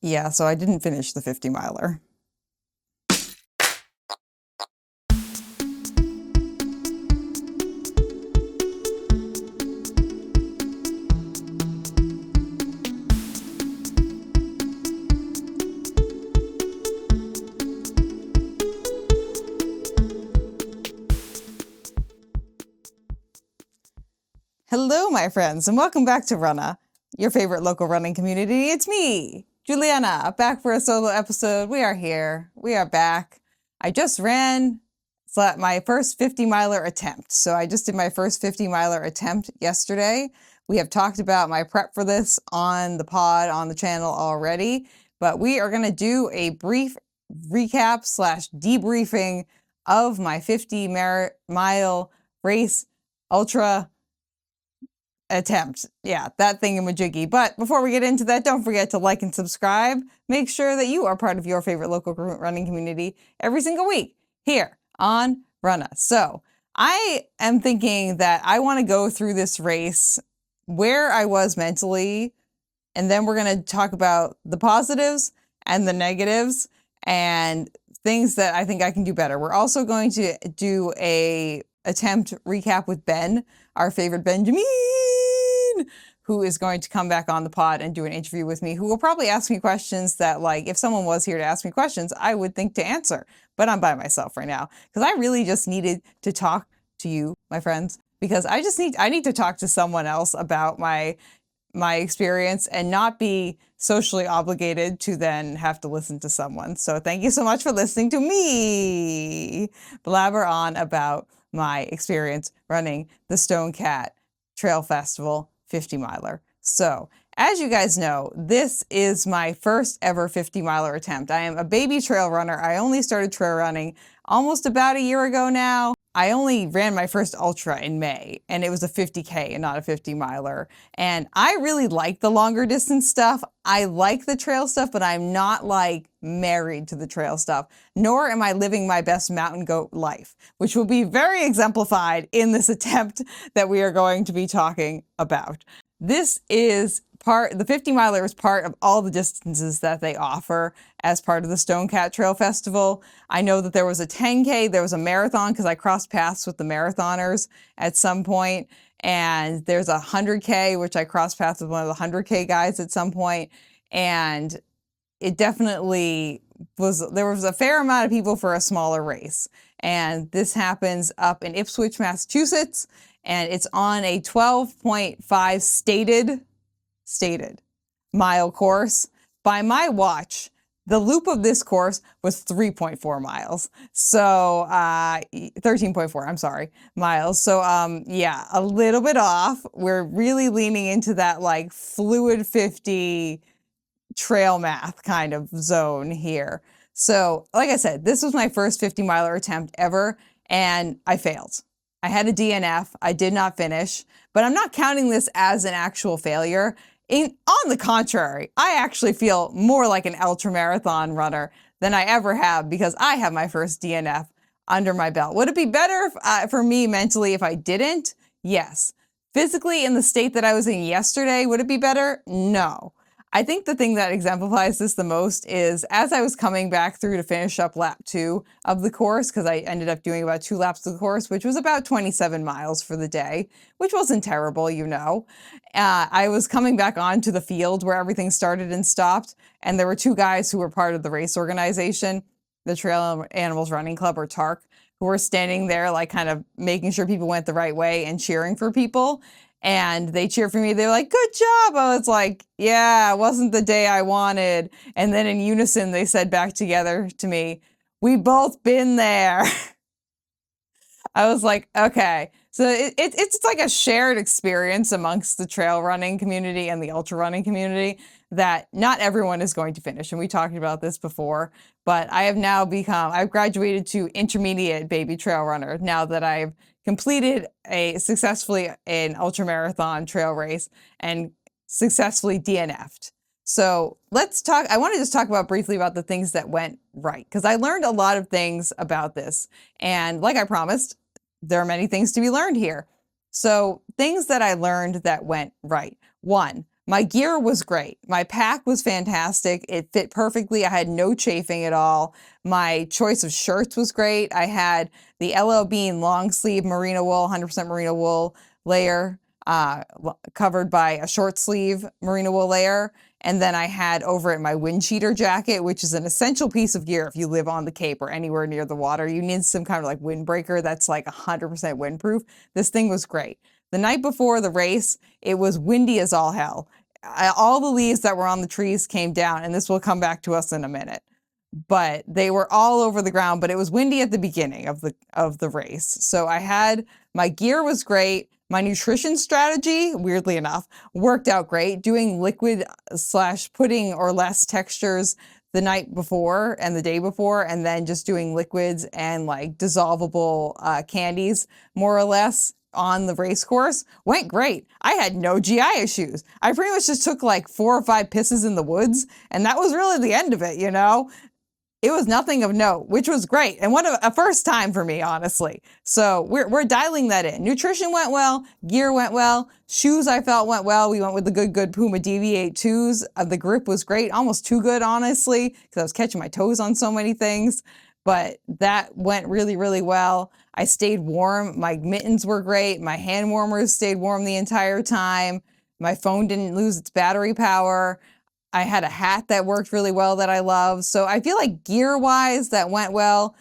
Yeah, so I didn't finish the 50 miler. Hello, my friends, and welcome back to RUNNAH, your favorite local running community. It's me, Juliana, back for a solo episode. We are here. We are back. I just ran my first 50 miler attempt. So I just did my first 50 miler attempt yesterday. We have talked about my prep for this on the pod, on the channel already, but we are going to do a brief recap / debriefing of my 50 mile race ultra attempt. Yeah, that thingamajiggy. But before we get into that, don't forget to like and subscribe. Make sure that you are part of your favorite local running community every single week here on RUNNAH. So I am thinking that I want to go through this race where I was mentally, and then we're going to talk about the positives and the negatives and things that I think I can do better. We're also going to do a attempt recap with Ben, our favorite Benjamin, who is going to come back on the pod and do an interview with me, who will probably ask me questions that, like, if someone was here to ask me questions, I would think to answer. But I'm by myself right now because I really just needed to talk to you, my friends, because I need to talk to someone else about my experience and not be socially obligated to then have to listen to someone. So thank you so much for listening to me blabber on about my experience running the Stone Cat Trail Festival 50 miler. So as you guys know, this is my first ever 50 miler attempt. I am a baby trail runner. I only started trail running almost about a year ago now. I only ran my first ultra in May, and it was a 50K and not a 50 miler. And I really like the longer distance stuff. I like the trail stuff, but I'm not like married to the trail stuff, nor am I living my best mountain goat life, which will be very exemplified in this attempt that we are going to be talking about. This is the 50 miler is part of all the distances that they offer as part of the Stone Cat Trail Festival. I know that there was a 10K, there was a marathon because I crossed paths with the marathoners at some point, and there's a 100K, which I crossed paths with one of the 100K guys at some point, and it definitely there was a fair amount of people for a smaller race. And this happens up in Ipswich, Massachusetts, and it's on a 12.5 stated mile course. By my watch, the loop of this course was 3.4 miles. So 13.4, I'm sorry, miles. So yeah, a little bit off. We're really leaning into that like fluid 50 trail math kind of zone here. So like I said, this was my first 50 miler attempt ever, and I failed. I had a DNF. I did not finish, but I'm not counting this as an actual failure. On the contrary, I actually feel more like an ultra marathon runner than I ever have because I have my first DNF under my belt. Would it be better for me mentally if I didn't? Yes. Physically, in the state that I was in yesterday, would it be better? No. I think the thing that exemplifies this the most is as I was coming back through to finish up lap 2 of the course, because I ended up doing about 2 laps of the course, which was about 27 miles for the day, which wasn't terrible, you know. I was coming back onto the field where everything started and stopped, and there were 2 guys who were part of the race organization, the Trail Animals Running Club, or TARC, who were standing there like kind of making sure people went the right way and cheering for people. And they cheered for me. They were like, good job. I was like, yeah, it wasn't the day I wanted. And then in unison, they said back together to me, we both been there. I was like, okay. So it's like a shared experience amongst the trail running community and the ultra running community that not everyone is going to finish. And we talked about this before, but I have now I've graduated to intermediate baby trail runner now that I've completed successfully an ultramarathon trail race and successfully DNF'd. So I want to just talk briefly about the things that went right, because I learned a lot of things about this. And like I promised, there are many things to be learned here. So things that I learned that went right. 1, My gear was great. My pack was fantastic. It fit perfectly. I had no chafing at all. My choice of shirts was great. I had the LL Bean long sleeve merino wool, 100% merino wool layer, covered by a short sleeve merino wool layer. And then I had over it my wind cheater jacket, which is an essential piece of gear if you live on the Cape or anywhere near the water. You need some kind of like windbreaker that's like 100% windproof. This thing was great. The night before the race, it was windy as all hell. All the leaves that were on the trees came down, and this will come back to us in a minute. But they were all over the ground, but it was windy at the beginning of the race. So I had, my gear was great. My nutrition strategy, weirdly enough, worked out great. Doing liquid / pudding or less textures the night before and the day before, and then just doing liquids and like dissolvable candies, more or less, on the race course went great. I had no GI issues. I pretty much just took like 4 or 5 pisses in the woods, and that was really the end of it, you know? It was nothing of note, which was great. And a first time for me, honestly. So we're dialing that in. Nutrition went well. Gear went well. Shoes I felt went well. We went with the good Puma Deviate 2s. The grip was great. Almost too good, honestly, because I was catching my toes on so many things. But that went really, really well. I stayed warm. My mittens were great. My hand warmers stayed warm the entire time. My phone didn't lose its battery power. I had a hat that worked really well that I love. So I feel like gear-wise, that went well.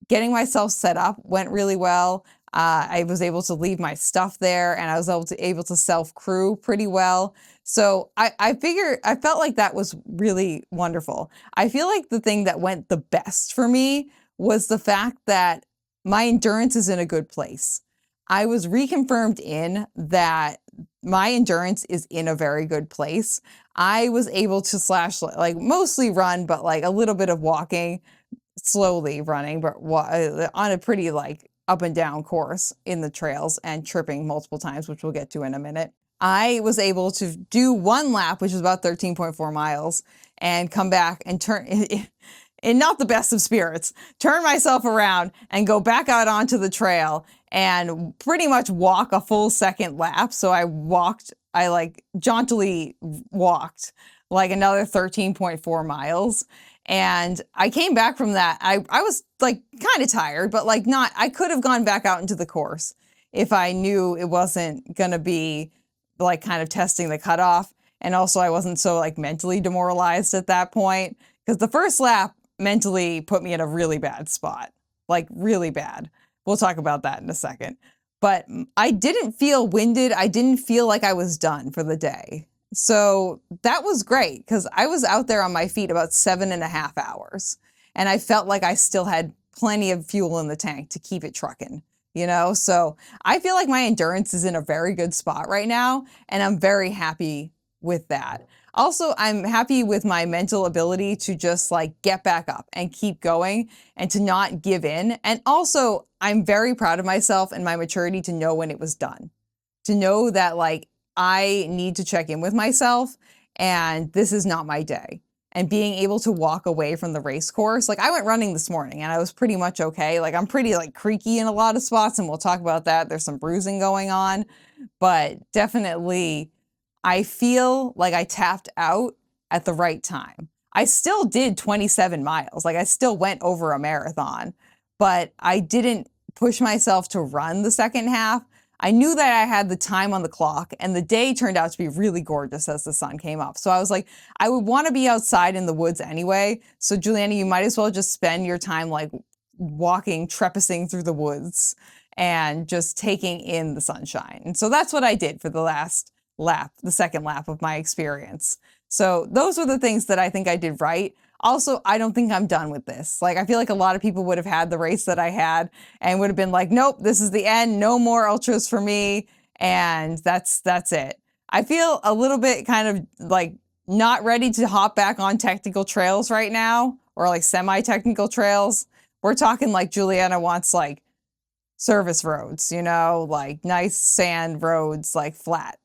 Getting myself set up went really well. I was able to leave my stuff there, and I was able to self-crew pretty well. So I felt like that was really wonderful. I feel like the thing that went the best for me was the fact that my endurance is in a good place. I was reconfirmed in that my endurance is in a very good place. I was able to like mostly run, but like a little bit of walking, slowly running, but on a pretty like up and down course in the trails and tripping multiple times, which we'll get to in a minute. I was able to do 1 lap, which was about 13.4 miles, and come back and turn in not the best of spirits, turn myself around and go back out onto the trail and pretty much walk a full second lap. So I like jauntily walked like another 13.4 miles. And I came back from that. I was like kind of tired, but like not, I could have gone back out into the course if I knew it wasn't going to be like kind of testing the cutoff. And also I wasn't so like mentally demoralized at that point, because the first lap mentally put me in a really bad spot, like really bad. We'll talk about that in a second. But I didn't feel winded. I didn't feel like I was done for the day. So that was great, because I was out there on my feet about 7.5 hours, and I felt like I still had plenty of fuel in the tank to keep it trucking, you know? So I feel like my endurance is in a very good spot right now, and I'm very happy with that. Also, I'm happy with my mental ability to just like get back up and keep going and to not give in. And also, I'm very proud of myself and my maturity to know when it was done, to know that like I need to check in with myself and this is not my day. And being able to walk away from the race course. Like I went running this morning and I was pretty much okay. Like I'm pretty like creaky in a lot of spots, and we'll talk about that. There's some bruising going on, but definitely I feel like I tapped out at the right time. I still did 27 miles. Like I still went over a marathon, but I didn't push myself to run the second half. I knew that I had the time on the clock, and the day turned out to be really gorgeous as the sun came up. So I was like, I would want to be outside in the woods anyway. So Juliana, you might as well just spend your time like walking, trespassing through the woods and just taking in the sunshine. And so that's what I did for the last lap, the second lap of my experience. So those were the things that I think I did right. Also, I don't think I'm done with this. Like, I feel like a lot of people would have had the race that I had and would have been like, nope, this is the end. No more ultras for me. And that's it. I feel a little bit kind of like not ready to hop back on technical trails right now, or like semi-technical trails. We're talking like Juliana wants like service roads, you know, like nice sand roads, like flat,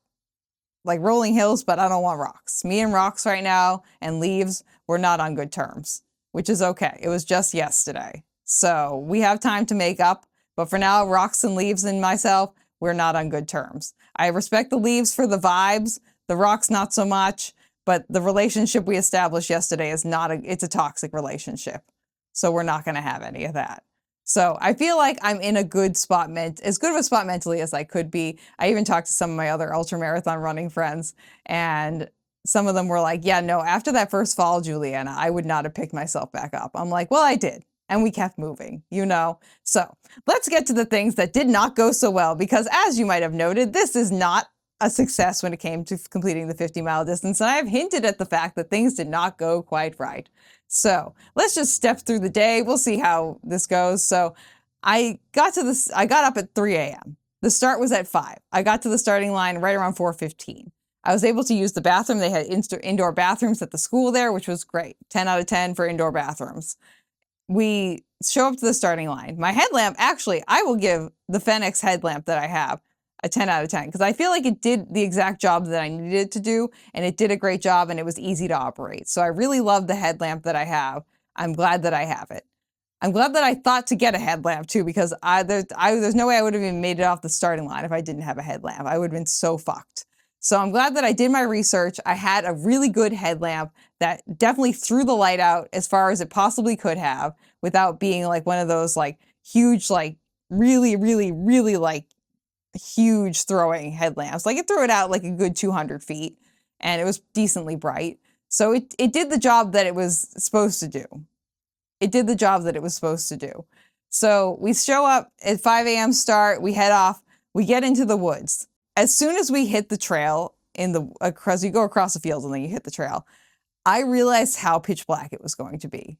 like rolling hills, but I don't want rocks. Me and rocks right now and leaves, we're not on good terms, which is okay. It was just yesterday. So we have time to make up, but for now, rocks and leaves and myself, we're not on good terms. I respect the leaves for the vibes. The rocks, not so much. But the relationship we established yesterday is it's a toxic relationship. So we're not going to have any of that. So I feel like I'm in a good spot, as good of a spot mentally as I could be. I even talked to some of my other ultra marathon running friends, and some of them were like, yeah, no, after that first fall, Juliana, I would not have picked myself back up. I'm like, well, I did. And we kept moving, you know? So let's get to the things that did not go so well, because as you might have noted, this is not a success when it came to completing the 50-mile distance. And I've hinted at the fact that things did not go quite right. So let's just step through the day. We'll see how this goes. So I got up at 3 a.m. The start was at 5. I got to the starting line right around 4:15. I was able to use the bathroom. They had indoor bathrooms at the school there, which was great. 10 out of 10 for indoor bathrooms. We show up to the starting line. My headlamp, actually, I will give the Fenix headlamp that I have a 10 out of 10, because I feel like it did the exact job that I needed it to do, and it did a great job, and it was easy to operate. So I really love the headlamp that I have. I'm glad that I have it. I'm glad that I thought to get a headlamp too, because there's no way I would have even made it off the starting line if I didn't have a headlamp. I would have been so fucked. So I'm glad that I did my research. I had a really good headlamp that definitely threw the light out as far as it possibly could have, without being like one of those like huge, like really, really, really like huge throwing headlamps. Like it threw it out like a good 200 feet, and it was decently bright. So it did the job that it was supposed to do. It did the job that it was supposed to do. So we show up at 5 a.m. start, we head off, we get into the woods. As soon as we hit the trail because you go across the field and then you hit the trail, I realized how pitch black it was going to be.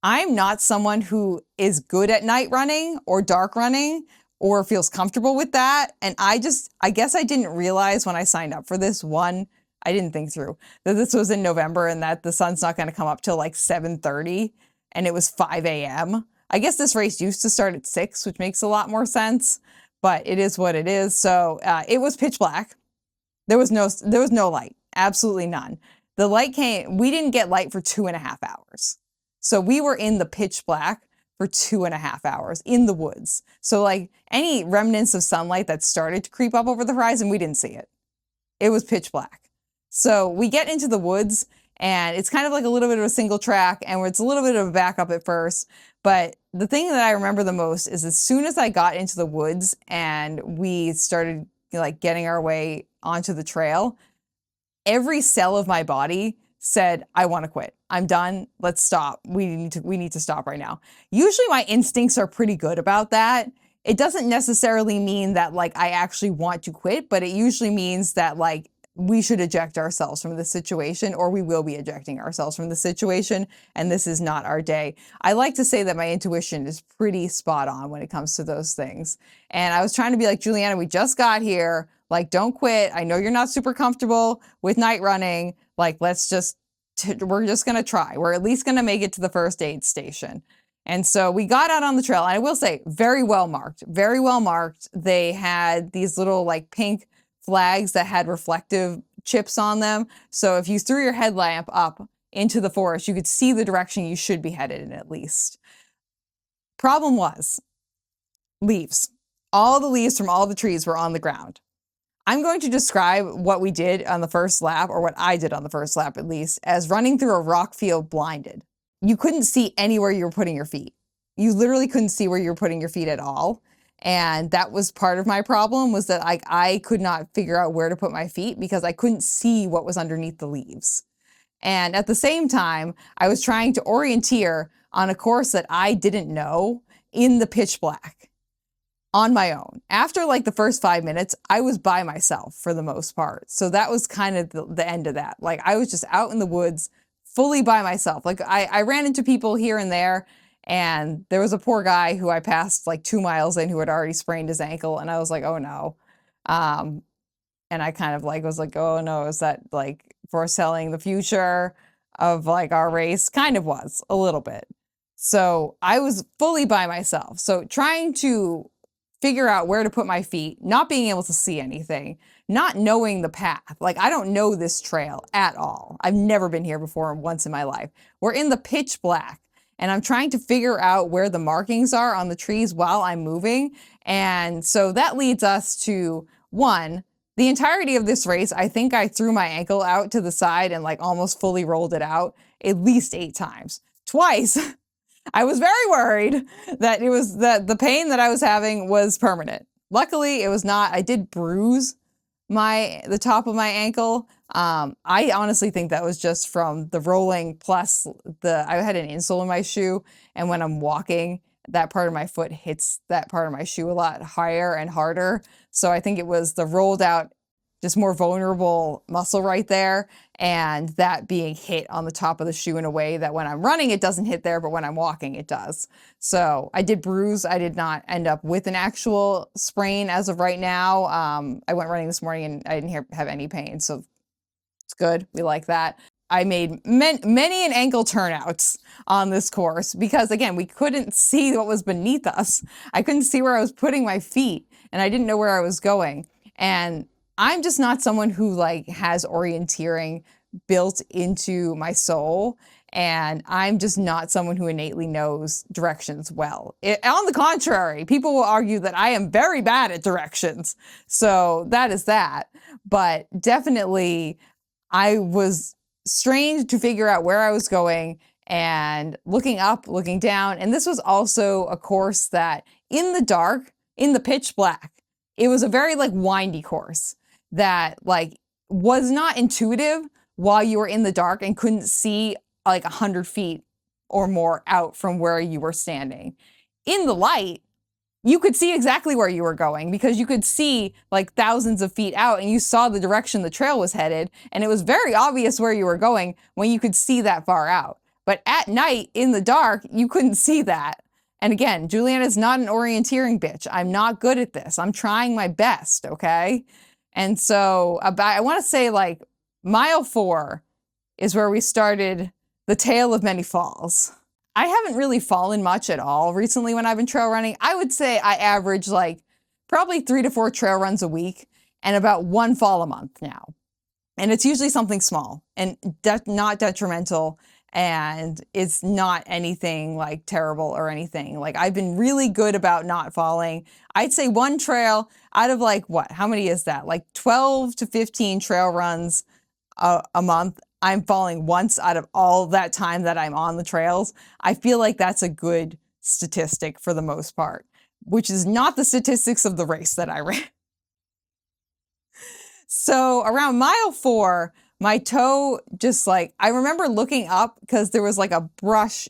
I'm not someone who is good at night running or dark running or feels comfortable with that. And I guess I didn't realize when I signed up for this, I didn't think through that this was in November and that the sun's not going to come up till like 7:30, and it was 5 a.m. I guess this race used to start at 6, which makes a lot more sense, but it is what it is. So it was pitch black. There was no light, absolutely none. The light we didn't get light for 2.5 hours. So we were in the pitch black for 2.5 hours in the woods. So like any remnants of sunlight that started to creep up over the horizon, we didn't see it. It was pitch black. So we get into the woods, and it's kind of like a little bit of a single track, and it's a little bit of a backup at first. But the thing that I remember the most is as soon as I got into the woods and we started like getting our way onto the trail, every cell of my body said, I want to quit. I'm done. Let's stop. We need to stop right now. Usually my instincts are pretty good about that. It doesn't necessarily mean that like I actually want to quit, but it usually means that like we should eject ourselves from the situation, or we will be ejecting ourselves from the situation, and this is not our day. I like to say that my intuition is pretty spot on when it comes to those things. And I was trying to be like, Juliana, we just got here. Like, don't quit. I know you're not super comfortable with night running. Like, we're just going to try. We're at least going to make it to the first aid station. And so we got out on the trail, and I will say, very well marked, very well marked. They had these little like pink flags that had reflective chips on them. So if you threw your headlamp up into the forest, you could see the direction you should be headed in at least. Problem was leaves. All the leaves from all the trees were on the ground. I'm going to describe what we did on the first lap, or what I did on the first lap at least, as running through a rock field blinded. You couldn't see anywhere you were putting your feet. You literally couldn't see where you were putting your feet at all. And that was part of my problem, was that I could not figure out where to put my feet because I couldn't see what was underneath the leaves. And at the same time, I was trying to orienteer on a course that I didn't know in the pitch black on my own. After like the first 5 minutes, I was by myself for the most part. So that was kind of the end of that. Like I was just out in the woods fully by myself. Like I ran into people here and there. And there was a poor guy who I passed like 2 miles in who had already sprained his ankle. And I was like, oh no. And I kind of like was like, oh no, is that like foretelling the future of like our race? Kind of was a little bit. So I was fully by myself. So trying to figure out where to put my feet, not being able to see anything, not knowing the path. Like I don't know this trail at all. I've never been here before once in my life. We're in the pitch black. And I'm trying to figure out where the markings are on the trees while I'm moving. And so that leads us to, one, The entirety of this race, I think I threw my ankle out to the side and like almost fully rolled it out at least 8 times. Twice, I was very worried that the pain that I was having was permanent. Luckily, it was not. I did bruise the top of my ankle. I honestly think that was just from the rolling plus I had an insole in my shoe, and when I'm walking, that part of my foot hits that part of my shoe a lot higher and harder. So I think it was the rolled out, just more vulnerable muscle right there, and that being hit on the top of the shoe in a way that when I'm running, it doesn't hit there, but when I'm walking, it does. So I did bruise. I did not end up with an actual sprain as of right now. I went running this morning and I didn't have any pain, so it's good. We like that. I made many an ankle turnouts on this course because, again, we couldn't see what was beneath us. I couldn't see where I was putting my feet, and I didn't know where I was going. And I'm just not someone who like has orienteering built into my soul, and I'm just not someone who innately knows directions well. On the contrary, people will argue that I am very bad at directions. So that is that. But definitely, I was strained to figure out where I was going and looking up, looking down. And this was also a course that in the dark, in the pitch black, it was a very like windy course that like was not intuitive while you were in the dark and couldn't see like 100 feet or more out from where you were standing. In the light, you could see exactly where you were going because you could see like thousands of feet out and you saw the direction the trail was headed, and it was very obvious where you were going when you could see that far out. But at night in the dark, you couldn't see that. And again, Juliana's not an orienteering bitch. I'm not good at this. I'm trying my best, okay? And so I want to say like mile 4 is where we started the tale of many falls. I haven't really fallen much at all recently when I've been trail running. I would say I average like probably 3 to 4 trail runs a week and about 1 fall a month now. And it's usually something small and not detrimental, and it's not anything like terrible or anything. Like I've been really good about not falling. I'd say 1 trail out of like what? How many is that? Like 12 to 15 trail runs a month. I'm falling once out of all that time that I'm on the trails. I feel like that's a good statistic for the most part, which is not the statistics of the race that I ran. So around mile 4, my toe just like, I remember looking up because there was like a brush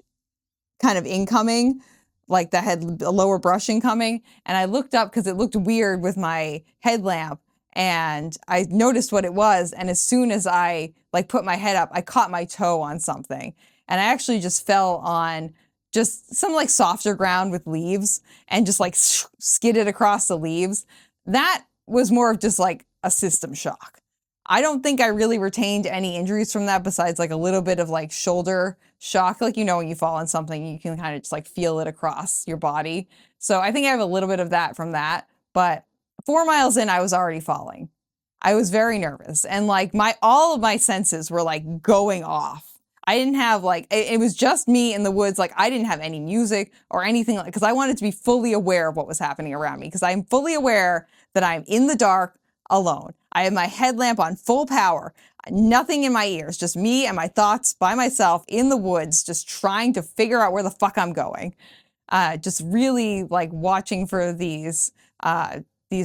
kind of incoming, like that had a lower brush incoming. And I looked up because it looked weird with my headlamp. And I noticed what it was, and as soon as I like put my head up, I caught my toe on something, and I actually just fell on just some like softer ground with leaves and just like skidded across the leaves. That was more of just like a system shock. I don't think I really retained any injuries from that besides like a little bit of like shoulder shock. Like, you know, when you fall on something, you can kind of just like feel it across your body. So I think I have a little bit of that from that, but 4 miles in, I was already falling. I was very nervous, and like all of my senses were like going off. I didn't have like, it was just me in the woods. Like I didn't have any music or anything, like, because I wanted to be fully aware of what was happening around me, because I'm fully aware that I'm in the dark alone. I have my headlamp on full power, nothing in my ears, just me and my thoughts by myself in the woods, just trying to figure out where the fuck I'm going. Just really like watching for these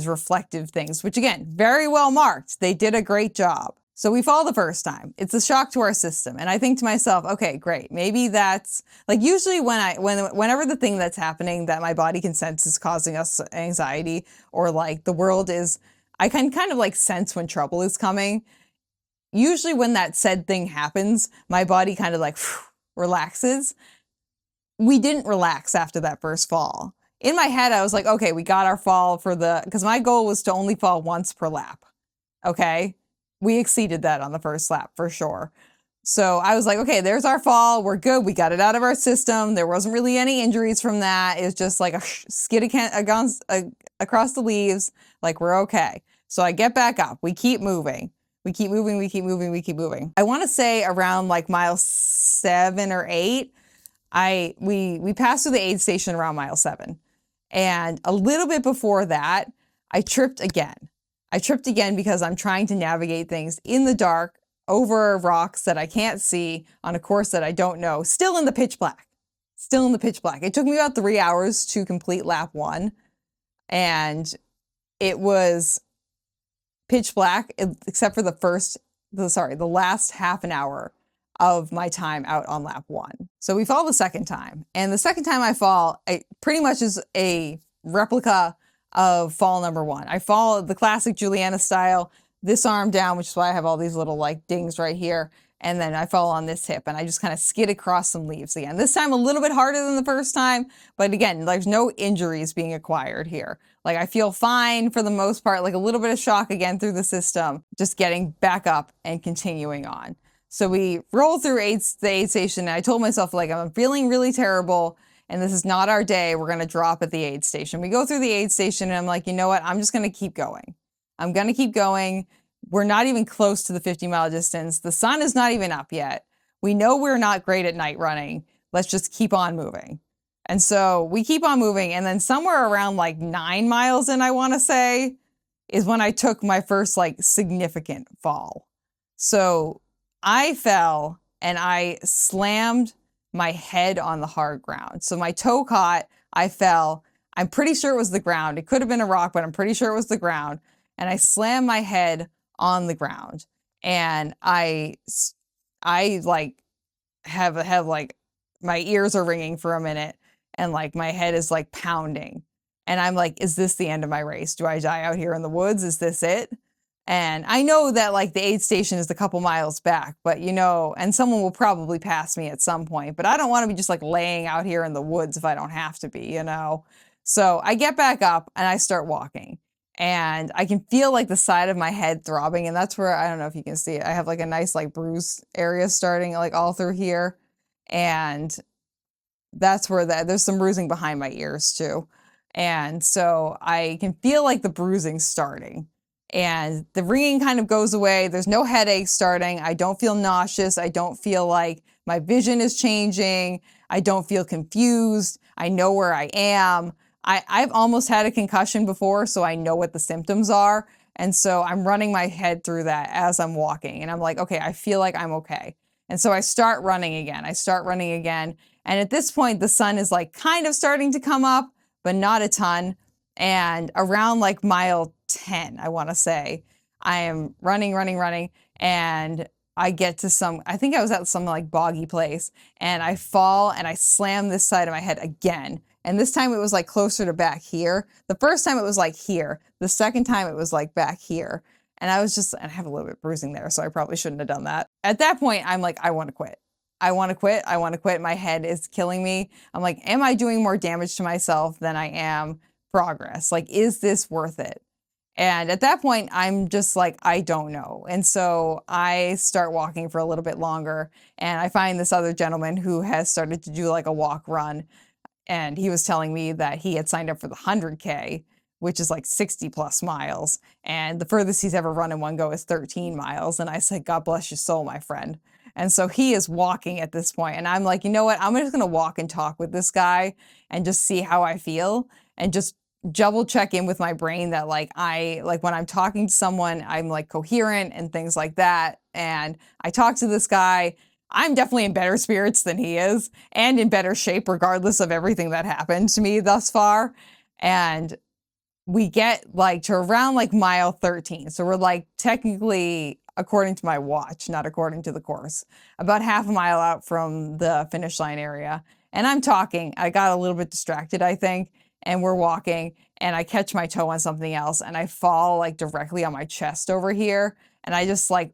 reflective things, which again, very well marked. They did a great job. So we fall the first time. It's a shock to our system. And I think to myself, okay, great. Maybe that's like usually whenever the thing that's happening that my body can sense is causing us anxiety, or like the world is, I can kind of like sense when trouble is coming. Usually when that said thing happens, my body kind of like relaxes. We didn't relax after that first fall. In my head, I was like, okay, we got our fall because my goal was to only fall once per lap. Okay. We exceeded that on the first lap for sure. So I was like, okay, there's our fall. We're good. We got it out of our system. There wasn't really any injuries from that. It was just like a skid across the leaves. Like we're okay. So I get back up. We keep moving. We keep moving. We keep moving. We keep moving. I want to say around like mile 7 or 8, we passed through the aid station around mile 7. And a little bit before that, I tripped again. I tripped again because I'm trying to navigate things in the dark over rocks that I can't see on a course that I don't know, still in the pitch black. Still in the pitch black. It took me about 3 hours to complete lap 1, and it was pitch black except for the last half an hour of my time out on lap 1. So we fall the second time, and the second time I fall, it pretty much is a replica of fall number 1. I fall the classic Juliana style, this arm down, which is why I have all these little like dings right here. And then I fall on this hip and I just kind of skid across some leaves again. This time a little bit harder than the first time, but again, there's no injuries being acquired here. Like I feel fine for the most part, like a little bit of shock again through the system, just getting back up and continuing on. So we roll through the aid station, and I told myself, like, I'm feeling really terrible and this is not our day. We're going to drop at the aid station. We go through the aid station and I'm like, you know what? I'm just going to keep going. I'm going to keep going. We're not even close to the 50-mile distance. The sun is not even up yet. We know we're not great at night running. Let's just keep on moving. And so we keep on moving. And then somewhere around like 9 miles in, I want to say, is when I took my first like significant fall. So I fell and I slammed my head on the hard ground. So my toe caught, I fell. I'm pretty sure it was the ground. It could have been a rock, but I'm pretty sure it was the ground. And I slammed my head on the ground. And I like have like my ears are ringing for a minute and like my head is like pounding. And I'm like, is this the end of my race? Do I die out here in the woods? Is this it? And I know that like the aid station is a couple miles back, but you know, and someone will probably pass me at some point, but I don't want to be just like laying out here in the woods if I don't have to be, you know? So I get back up and I start walking, and I can feel like the side of my head throbbing. And that's where, I don't know if you can see it, I have like a nice like bruise area starting like all through here. And that's where there's some bruising behind my ears too. And so I can feel like the bruising starting. And the ringing kind of goes away. There's no headache starting. I don't feel nauseous. I don't feel like my vision is changing. I don't feel confused. I know where I am. I've almost had a concussion before, so I know what the symptoms are. And so I'm running my head through that as I'm walking. And I'm like, okay, I feel like I'm okay. And so I start running again. And at this point, the sun is like kind of starting to come up, but not a ton. And around like mile 10, I want to say, I am running, and I get to I think I was at some like boggy place, and I fall and I slam this side of my head again. And this time it was like closer to back here. The first time it was like here. The second time it was like back here. And I have a little bit of bruising there, so I probably shouldn't have done that. At that point, I'm like, I want to quit. I want to quit. My head is killing me. I'm like, am I doing more damage to myself than I am progress? Like, is this worth it? And at that point, I'm just like, I don't know. And so I start walking for a little bit longer, and I find this other gentleman who has started to do like a walk run. And he was telling me that he had signed up for the 100K, which is like 60 plus miles. And the furthest he's ever run in one go is 13 miles. And I said, God bless your soul, my friend. And so he is walking at this point. And I'm like, you know what? I'm just going to walk and talk with this guy and just see how I feel, and just double check in with my brain that like when I'm talking to someone, I'm like coherent and things like that. And I talk to this guy. I'm definitely in better spirits than he is, and in better shape regardless of everything that happened to me thus far. And we get like to around like mile 13. So we're like technically, according to my watch, not according to the course, about half a mile out from the finish line area. And I'm talking. I got a little bit distracted, I think. And we're walking, and I catch my toe on something else, and I fall like directly on my chest over here. And I just like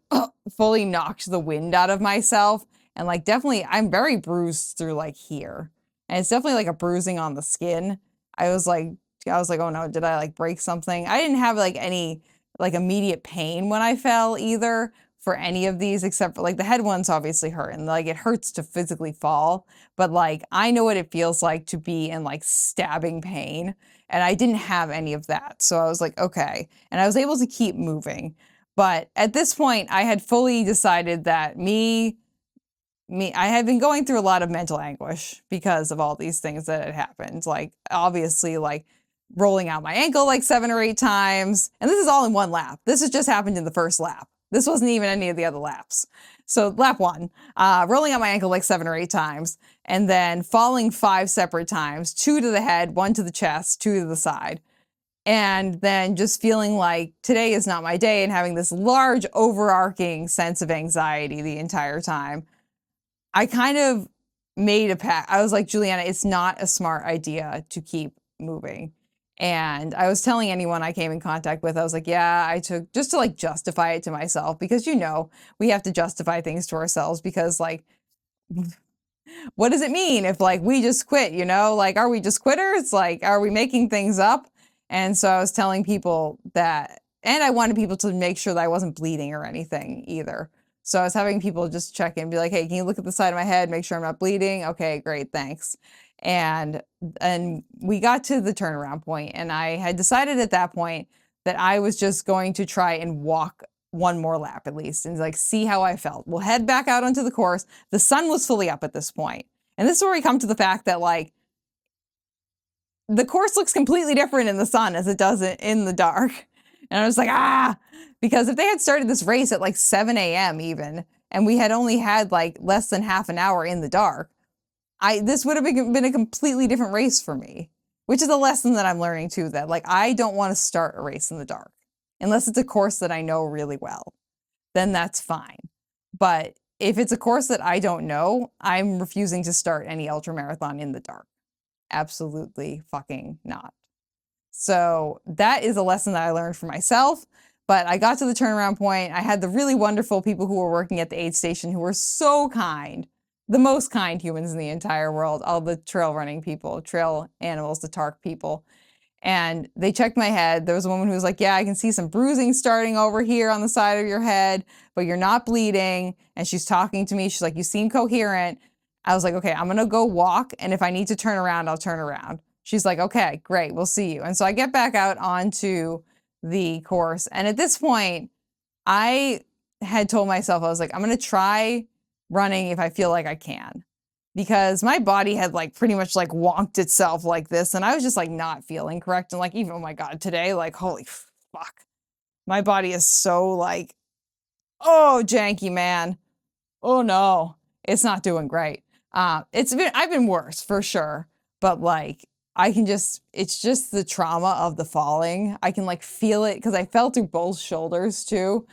fully knocked the wind out of myself. And like definitely, I'm very bruised through like here. And it's definitely like a bruising on the skin. I was like, oh no, did I like break something? I didn't have like any like immediate pain when I fell either for any of these, except for like the head ones obviously hurt, and like it hurts to physically fall, but like I know what it feels like to be in like stabbing pain, and I didn't have any of that. So I was like, okay. And I was able to keep moving. But at this point, I had fully decided that I had been going through a lot of mental anguish because of all these things that had happened. Like obviously like rolling out my ankle like 7 or 8 times. And this is all in one lap. This has just happened in the first lap. This wasn't even any of the other laps. So lap 1, rolling out my ankle like 7 or 8 times, and then falling 5 separate times, 2 to the head, 1 to the chest, 2 to the side. And then just feeling like today is not my day and having this large overarching sense of anxiety the entire time. I kind of made a pact. I was like, Juliana, it's not a smart idea to keep moving. And I was telling anyone I came in contact with, I was like, yeah, I took, just to like justify it to myself, because we have to justify things to ourselves, because like, what does it mean if like we just quit, like, are we just quitters? Like, are we making things up? And so I was telling people that, and I wanted people to make sure that I wasn't bleeding or anything either. So I was having people just check in, be like, hey, can you look at the side of my head, make sure I'm not bleeding? Okay, great, thanks. And we got to the turnaround point, and I had decided at that point that I was just going to try and walk one more lap at least and like see how I felt. We'll head back out onto the course. The sun was fully up at this point. And this is where we come to the fact that like the course looks completely different in the sun as it does in the dark. And I was like, because if they had started this race at like 7 a.m. even, and we had only had like less than half an hour in the dark, this would have been a completely different race for me, which is a lesson that I'm learning too, that like, I don't want to start a race in the dark unless it's a course that I know really well, then that's fine. But if it's a course that I don't know, I'm refusing to start any ultramarathon in the dark. Absolutely fucking not. So that is a lesson that I learned for myself. But I got to the turnaround point. I had the really wonderful people who were working at the aid station who were so kind, the most kind humans in the entire world, all the trail running people, trail animals, the TARC people. And they checked my head. There was a woman who was like, yeah, I can see some bruising starting over here on the side of your head, but you're not bleeding. And she's talking to me. She's like, you seem coherent. I was like, okay, I'm going to go walk. And if I need to turn around, I'll turn around. She's like, okay, great. We'll see you. And so I get back out onto the course. And at this point, I had told myself, I was like, I'm going to try running if I feel like I can, because my body had like pretty much like wonked itself like this. And I was just like not feeling correct. And like, even, oh my God, today, like, holy fuck, my body is so like, oh, janky, man. Oh no, it's not doing great. I've been worse for sure, but like, it's just the trauma of the falling. I can like feel it because I fell through both shoulders too.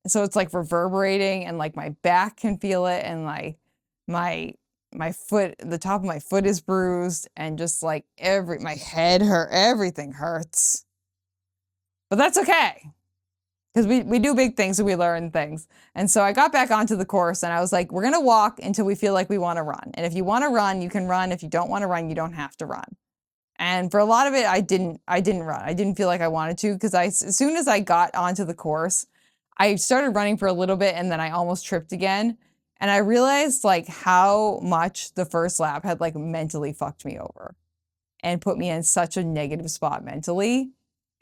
So it's like reverberating, and like my back can feel it, and like my foot, the top of my foot is bruised, and just like my head hurt, everything hurts. But that's okay, because we do big things and we learn things. And so I got back onto the course, and I was like, we're going to walk until we feel like we want to run. And if you want to run, you can run. If you don't want to run, you don't have to run. And for a lot of it, I didn't run. I didn't feel like I wanted to, because as soon as I got onto the course, I started running for a little bit, and then I almost tripped again. And I realized like how much the first lap had like mentally fucked me over and put me in such a negative spot mentally.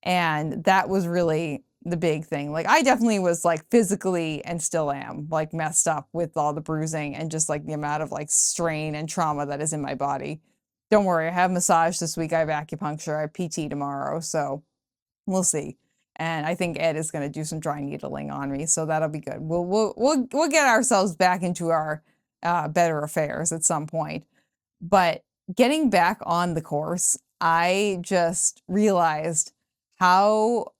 And that was really the big thing. Like, I definitely was like physically, and still am, like messed up with all the bruising and just like the amount of like strain and trauma that is in my body. Don't worry, I have massage this week, I have acupuncture, I have PT tomorrow, so we'll see. And I think Ed is going to do some dry needling on me, so that'll be good. We'll get ourselves back into our better affairs at some point. But getting back on the course, I just realized how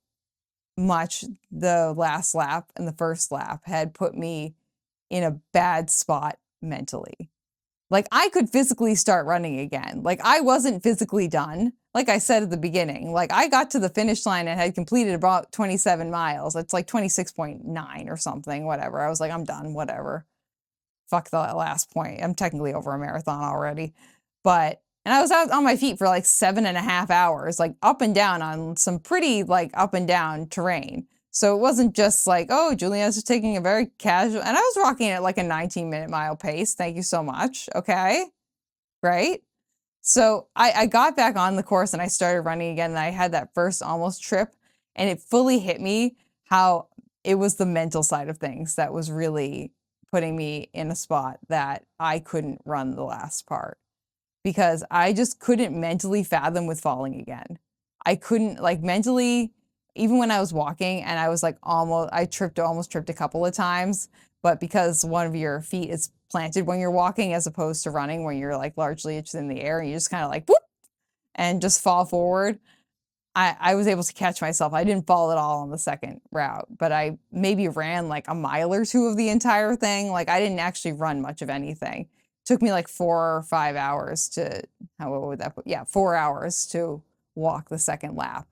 much the last lap and the first lap had put me in a bad spot mentally. Like, I could physically start running again. Like, I wasn't physically done. Like I said at the beginning, like I got to the finish line and had completed about 27 miles. It's like 26.9 or something, whatever. I was like, I'm done, whatever. Fuck the last point. I'm technically over a marathon already. And I was out on my feet for like 7.5 hours, like up and down on some pretty like up and down terrain. So it wasn't just like, oh, Juliana's just taking a very casual, and I was rocking at like a 19-minute mile pace. Thank you so much. Okay, right? So I got back on the course and I started running again, and I had that first almost trip, and it fully hit me how it was the mental side of things that was really putting me in a spot that I couldn't run the last part, because I just couldn't mentally fathom with falling again. I couldn't, like, mentally, even when I was walking and I was like almost tripped a couple of times, but because one of your feet is planted when you're walking as opposed to running when you're like largely just in the air and you just kind of like whoop and just fall forward. I was able to catch myself. I didn't fall at all on the second route, but I maybe ran like a mile or two of the entire thing. Like I didn't actually run much of anything. It took me like 4 or 5 hours to, what would that put? Yeah, 4 hours to walk the second lap,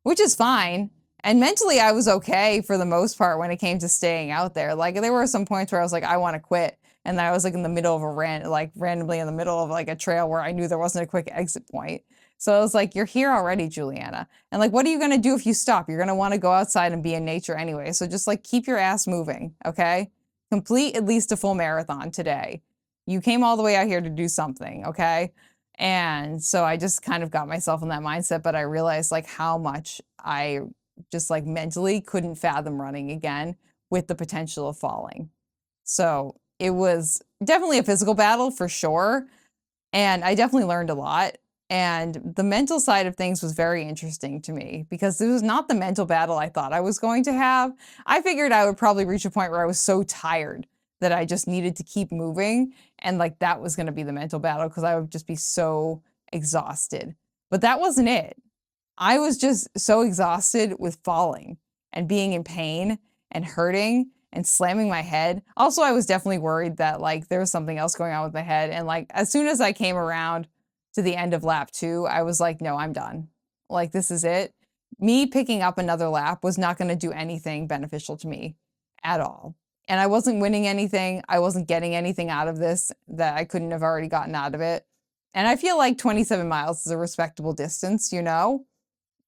which is fine. And mentally, I was okay for the most part when it came to staying out there. Like there were some points where I was like, I want to quit. And then I was like in the middle of randomly in the middle of like a trail where I knew there wasn't a quick exit point. So I was like, you're here already, Juliana. And like, what are you going to do if you stop? You're going to want to go outside and be in nature anyway. So just like keep your ass moving, okay? Complete at least a full marathon today. You came all the way out here to do something, okay? And so I just kind of got myself in that mindset, but I realized like how much I just like mentally couldn't fathom running again with the potential of falling. So it was definitely a physical battle for sure. And I definitely learned a lot. And the mental side of things was very interesting to me because this was not the mental battle I thought I was going to have. I figured I would probably reach a point where I was so tired that I just needed to keep moving. And like that was going to be the mental battle because I would just be so exhausted. But that wasn't it. I was just so exhausted with falling and being in pain and hurting and slamming my head. Also, I was definitely worried that like there was something else going on with my head. And like as soon as I came around to the end of lap 2, I was like, no, I'm done. Like, this is it. Me picking up another lap was not going to do anything beneficial to me at all. And I wasn't winning anything. I wasn't getting anything out of this that I couldn't have already gotten out of it. And I feel like 27 miles is a respectable distance, you know?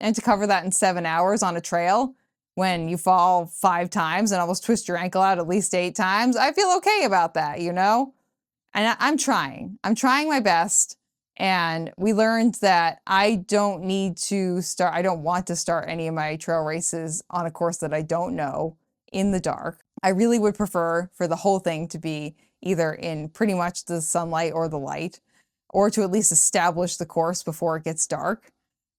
And to cover that in 7 hours on a trail when you fall 5 times and almost twist your ankle out at least 8 times, I feel okay about that, you know? And I'm trying. I'm trying my best. And we learned that I don't want to start any of my trail races on a course that I don't know in the dark. I really would prefer for the whole thing to be either in pretty much the sunlight or the light, or to at least establish the course before it gets dark.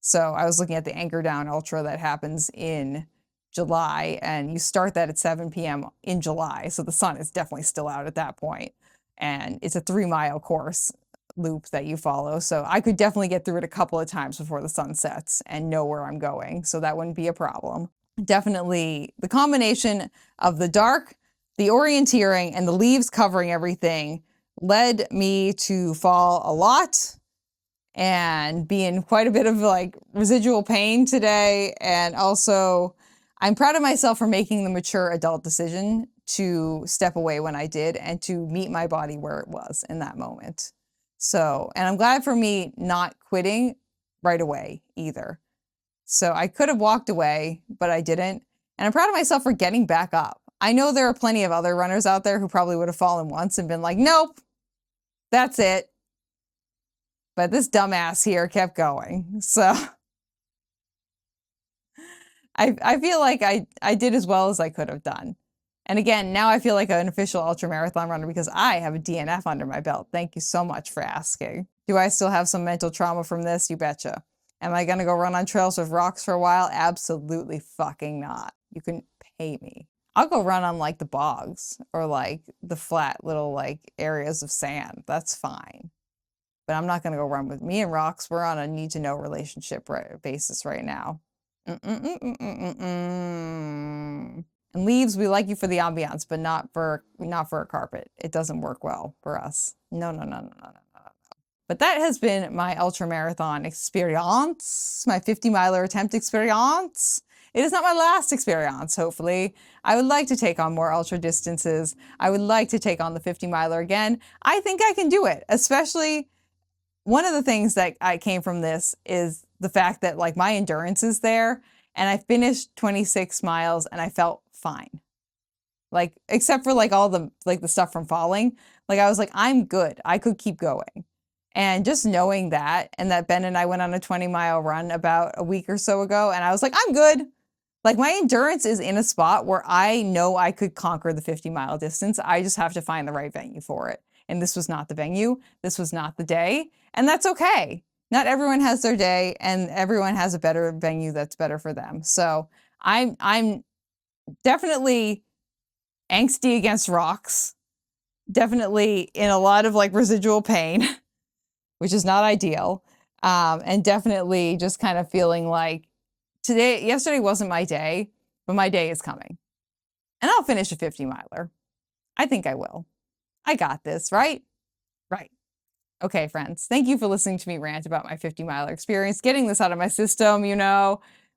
So I was looking at the Anchor Down Ultra that happens in July, and you start that at 7 p.m. in July. So the sun is definitely still out at that point. And it's a 3-mile course loop that you follow. So I could definitely get through it a couple of times before the sun sets and know where I'm going. So that wouldn't be a problem. Definitely the combination of the dark, the orienteering, and the leaves covering everything led me to fall a lot and be in quite a bit of like residual pain today. And also I'm proud of myself for making the mature adult decision to step away when I did and to meet my body where it was in that moment. So, and I'm glad for me not quitting right away either. So I could have walked away, but I didn't. And I'm proud of myself for getting back up. I know there are plenty of other runners out there who probably would have fallen once and been like, nope, that's it. But this dumbass here kept going. So I feel like I did as well as I could have done. And again, now I feel like an official ultramarathon runner because I have a DNF under my belt. Thank you so much for asking. Do I still have some mental trauma from this? You betcha. Am I going to go run on trails with rocks for a while? Absolutely fucking not. You can pay me. I'll go run on like the bogs or like the flat little like areas of sand. That's fine. But I'm not going to go run with me and rocks. We're on a need to know relationship basis right now. And leaves, we like you for the ambiance, but not for a carpet. It doesn't work well for us. No. But that has been my ultra marathon experience, my 50-miler attempt experience. It is not my last experience, hopefully. I would like to take on more ultra distances. I would like to take on the 50-miler again. I think I can do it, especially one of the things that I came from this is the fact that like my endurance is there and I finished 26 miles and I felt fine. Like, except for like all the, like the stuff from falling, like I was like, I'm good. I could keep going. And just knowing that, and that Ben and I went on a 20-mile run about a week or so ago, and I was like, I'm good. Like my endurance is in a spot where I know I could conquer the 50-mile distance. I just have to find the right venue for it. And this was not the venue. This was not the day. And that's okay. not everyone has their day, and everyone has a better venue that's better for them. So I'm definitely angsty against rocks, definitely in a lot of like residual pain, which is not ideal. And definitely just kind of feeling like yesterday wasn't my day, but my day is coming. And I'll finish a 50 miler. I think I will. I got this, right? Right. Okay, friends. Thank you for listening to me rant about my 50 miler experience, getting this out of my system,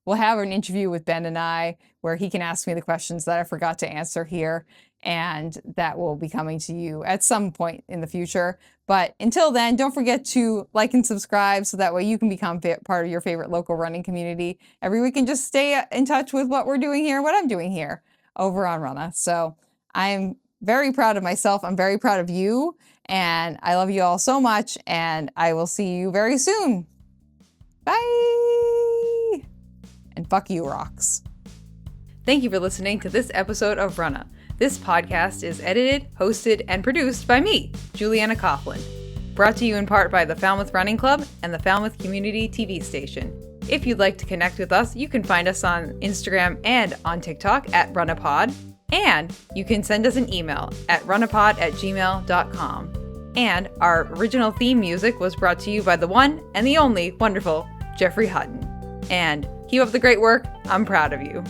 We'll have an interview with Ben and I where he can ask me the questions that I forgot to answer here, and that will be coming to you at some point in the future. But until then, don't forget to like and subscribe so that way you can become part of your favorite local running community every week and just stay in touch with what we're doing here, what I'm doing here over on RUNNAH. So I'm very proud of myself. I'm very proud of you, and I love you all so much, and I will see you very soon. Bye! And fuck you, rocks. Thank you for listening to this episode of RUNNAH. This podcast is edited, hosted, and produced by me, Juliana Coughlin. Brought to you in part by the Falmouth Running Club and the Falmouth Community TV station. If you'd like to connect with us, you can find us on Instagram and on TikTok at RUNNAHPod. And you can send us an email at runnahpod@gmail.com. And our original theme music was brought to you by the one and the only wonderful Jeffrey Hutton. And keep up the great work. I'm proud of you.